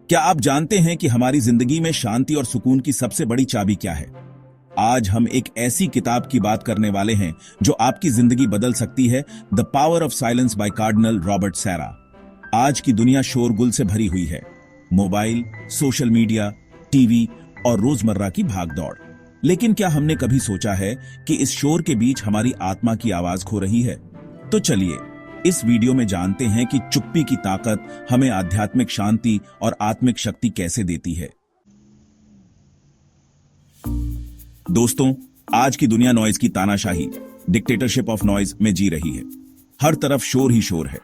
क्या आप जानते हैं कि हमारी जिंदगी में शांति और सुकून की सबसे बड़ी चाबी क्या है? आज हम एक ऐसी किताब की बात करने वाले हैं जो आपकी जिंदगी बदल सकती है। The power of silence by cardinal Robert Sarah. आज की दुनिया शोरगुल से भरी हुई है। मोबाइल, सोशल मीडिया, टीवी और रोजमर्रा की भागदौड़। लेकिन क्या हमने कभी सोचा है कि इस शोर के बीच हमारी आत्मा की आवाज खो रही है? तो चलिए इस वीडियो में जानते हैं कि चुप्पी की ताकत हमें आध्यात्मिक शांति और आत्मिक शक्ति कैसे देती है। दोस्तों, आज की दुनिया नॉइज की तानाशाही, डिक्टेटरशिप ऑफ नॉइज में जी रही है। हर तरफ शोर ही शोर है।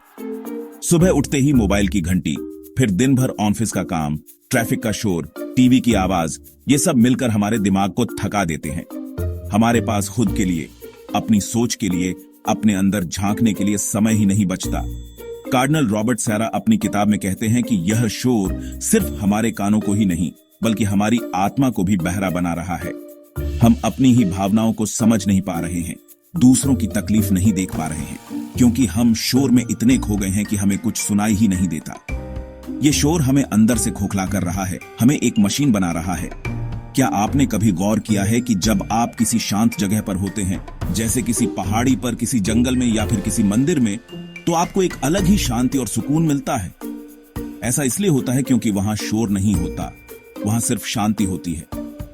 सुबह उठते ही मोबाइल की घंटी, फिर दिन भर ऑफिस का काम, ट्रैफिक का शोर, टीवी की आवाज, ये सब मिलकर हमारे दिमाग को थका देते हैं। हमारे पास खुद के लिए, अपनी सोच के लिए, अपने अंदर झांकने के लिए समय ही नहीं बचता। कार्डिनल रॉबर्ट सैरा अपनी किताब में कहते हैं कि यह शोर सिर्फ हमारे कानों को ही नहीं बल्कि हमारी आत्मा को भी बहरा बना रहा है। हम अपनी ही भावनाओं को समझ नहीं पा रहे हैं, दूसरों की तकलीफ नहीं देख पा रहे हैं, क्योंकि हम शोर में इतने खो गए हैं कि हमें कुछ सुनाई ही नहीं देता। ये शोर हमें अंदर से खोखला कर रहा है, हमें एक मशीन बना रहा है। क्या आपने कभी गौर किया है कि जब आप किसी शांत जगह पर होते हैं, जैसे किसी पहाड़ी पर, किसी जंगल में या फिर किसी मंदिर में, तो आपको एक अलग ही शांति और सुकून मिलता है? ऐसा इसलिए होता है क्योंकि वहां शोर नहीं होता, वहां सिर्फ शांति होती है,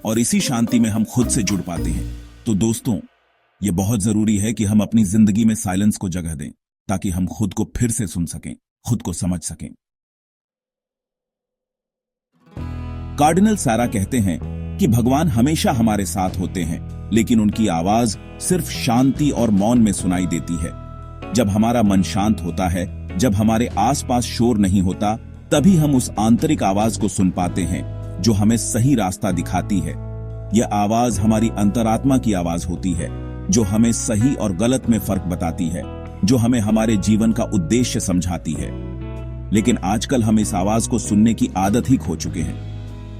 और इसी शांति में हम खुद से जुड़ पाते हैं। तो दोस्तों, ये बहुत जरूरी है कि हम अपनी जिंदगी में साइलेंस को जगह दें, ताकि हम खुद को फिर से सुन सकें, खुद को समझ सकें। कार्डिनल सैरा कहते हैं कि भगवान हमेशा हमारे साथ होते हैं, लेकिन उनकी आवाज सिर्फ शांति और मौन में सुनाई देती है। जब हमारा मन शांत होता है, जब हमारे आसपास शोर नहीं होता, तभी हम उस आंतरिक आवाज को सुन पाते हैं जो हमें सही रास्ता दिखाती है। यह आवाज हमारी अंतरात्मा की आवाज होती है, जो हमें सही और गलत में फर्क बताती है, जो हमें हमारे जीवन का उद्देश्य समझाती है। लेकिन आजकल हम इस आवाज को सुनने की आदत ही खो चुके हैं।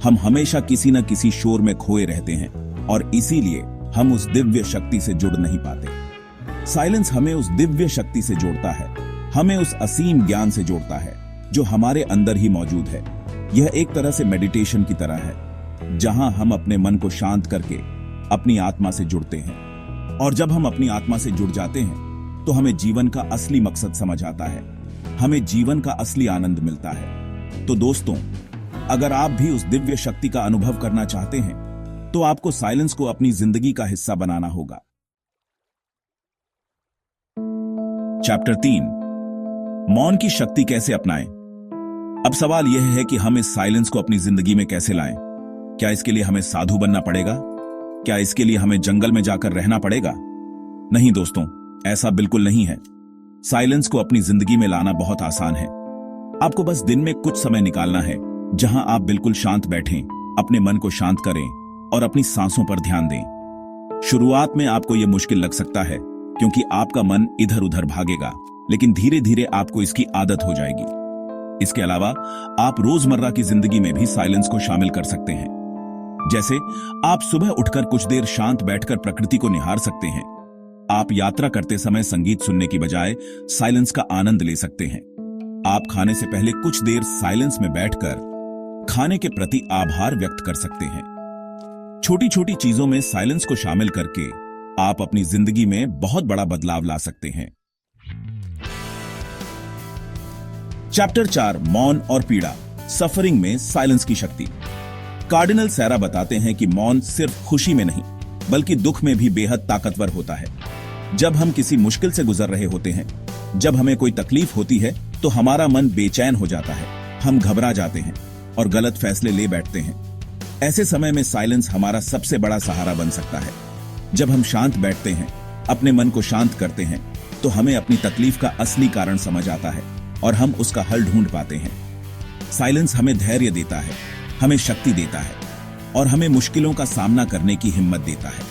हम हमेशा किसी न किसी शोर में खोए रहते हैं, और इसीलिए हम उस दिव्य शक्ति से जुड़ नहीं पाते। साइलेंस हमें उस दिव्य शक्ति से जोड़ता है, हमें उस असीम ज्ञान से जोड़ता है जो हमारे अंदर ही मौजूद है। यह एक तरह से मेडिटेशन की तरह है, जहां हम अपने मन को शांत करके अपनी आत्मा से जुड़ते हैं। और जब हम अपनी आत्मा से जुड़ जाते हैं तो हमें जीवन का असली मकसद समझ आता है, हमें जीवन का असली आनंद मिलता है। तो दोस्तों, अगर आप भी उस दिव्य शक्ति का अनुभव करना चाहते हैं तो आपको साइलेंस को अपनी जिंदगी का हिस्सा बनाना होगा। चैप्टर 3, मौन की शक्ति कैसे अपनाएं। अब सवाल यह है कि हम इस साइलेंस को अपनी जिंदगी में कैसे लाएं? क्या इसके लिए हमें साधु बनना पड़ेगा? क्या इसके लिए हमें जंगल में जाकर रहना पड़ेगा? नहीं दोस्तों, ऐसा बिल्कुल नहीं है। साइलेंस को अपनी जिंदगी में लाना बहुत आसान है। आपको बस दिन में कुछ समय निकालना है जहां आप बिल्कुल शांत बैठें, अपने मन को शांत करें और अपनी सांसों पर ध्यान दें। शुरुआत में आपको यह मुश्किल लग सकता है क्योंकि आपका मन इधर उधर भागेगा, लेकिन धीरे धीरे आपको इसकी आदत हो जाएगी। इसके अलावा आप रोजमर्रा की जिंदगी में भी साइलेंस को शामिल कर सकते हैं। जैसे आप सुबह उठकर कुछ देर शांत बैठकर प्रकृति को निहार सकते हैं। आप यात्रा करते समय संगीत सुनने की बजाय साइलेंस का आनंद ले सकते हैं। आप खाने से पहले कुछ देर साइलेंस में बैठकर खाने के प्रति आभार व्यक्त कर सकते हैं। छोटी छोटी चीजों में साइलेंस को शामिल करके आप अपनी जिंदगी में बहुत बड़ा बदलाव ला सकते हैं। चैप्टर 4, मौन और पीड़ा, सफरिंग में साइलेंस की शक्ति। कार्डिनल सैरा बताते हैं कि मौन सिर्फ खुशी में नहीं बल्कि दुख में भी बेहद ताकतवर होता है। जब हम किसी मुश्किल से गुजर रहे होते हैं, जब हमें कोई तकलीफ होती है, तो हमारा मन बेचैन हो जाता है, हम घबरा जाते हैं और गलत फैसले ले बैठते हैं। ऐसे समय में साइलेंस हमारा सबसे बड़ा सहारा बन सकता है। जब हम शांत बैठते हैं, अपने मन को शांत करते हैं, तो हमें अपनी तकलीफ का असली कारण समझ आता है और हम उसका हल ढूंढ पाते हैं। साइलेंस हमें धैर्य देता है, हमें शक्ति देता है और हमें मुश्किलों का सामना करने की हिम्मत देता है।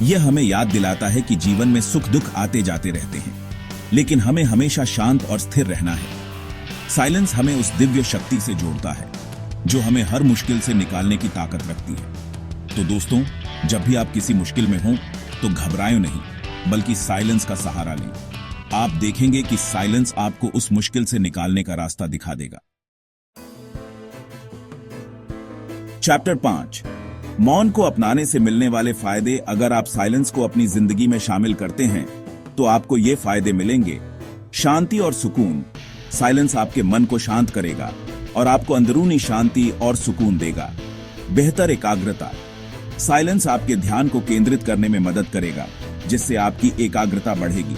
यह हमें याद दिलाता है कि जीवन में सुख दुख आते जाते रहते हैं, लेकिन हमें हमेशा शांत और स्थिर रहना है। साइलेंस हमें उस दिव्य शक्ति से जोड़ता है जो हमें हर मुश्किल से निकालने की ताकत रखती है। तो दोस्तों, जब भी आप किसी मुश्किल में हों तो घबराएं नहीं, बल्कि साइलेंस का सहारा लें। आप देखेंगे कि साइलेंस आपको उस मुश्किल से निकालने का रास्ता दिखा देगा। चैप्टर 5 मौन को अपनाने से मिलने वाले फायदे। अगर आप साइलेंस को अपनी जिंदगी में शामिल करते हैं तो आपको ये फायदे मिलेंगे। शांति और सुकून। साइलेंस आपके मन को शांत करेगा और आपको अंदरूनी शांति और सुकून देगा। बेहतर एकाग्रता। साइलेंस आपके ध्यान को केंद्रित करने में मदद करेगा, जिससे आपकी एकाग्रता बढ़ेगी।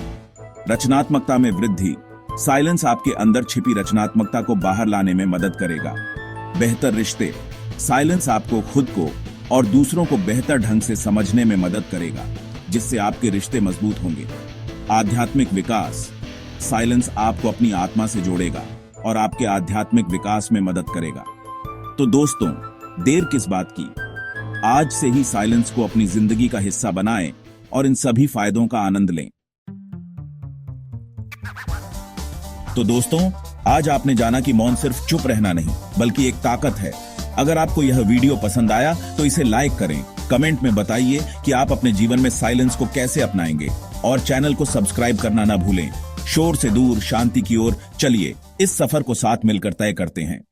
रचनात्मकता में वृद्धि। साइलेंस आपके अंदर छिपी रचनात्मकता को बाहर लाने में मदद करेगा। बेहतर रिश्ते। साइलेंस आपको खुद को और दूसरों को बेहतर ढंग से समझने में मदद करेगा, जिससे आपके रिश्ते मजबूत होंगे। आध्यात्मिक विकास। साइलेंस आपको अपनी आत्मा से जोड़ेगा और आपके आध्यात्मिक विकास में मदद करेगा। तो दोस्तों, देर किस बात की, आज से ही साइलेंस को अपनी जिंदगी का हिस्सा बनाएं और इन सभी फायदों का आनंद लें। तो दोस्तों, आज आपने जाना कि मौन सिर्फ चुप रहना नहीं, बल्कि एक ताकत है। अगर आपको यह वीडियो पसंद आया तो इसे लाइक करें, कमेंट में बताइए कि आप अपने जीवन में साइलेंस को कैसे अपनाएंगे और चैनल को सब्सक्राइब करना ना भूलें। शोर से दूर शांति की ओर चलिए, इस सफर को साथ मिलकर तय करते हैं।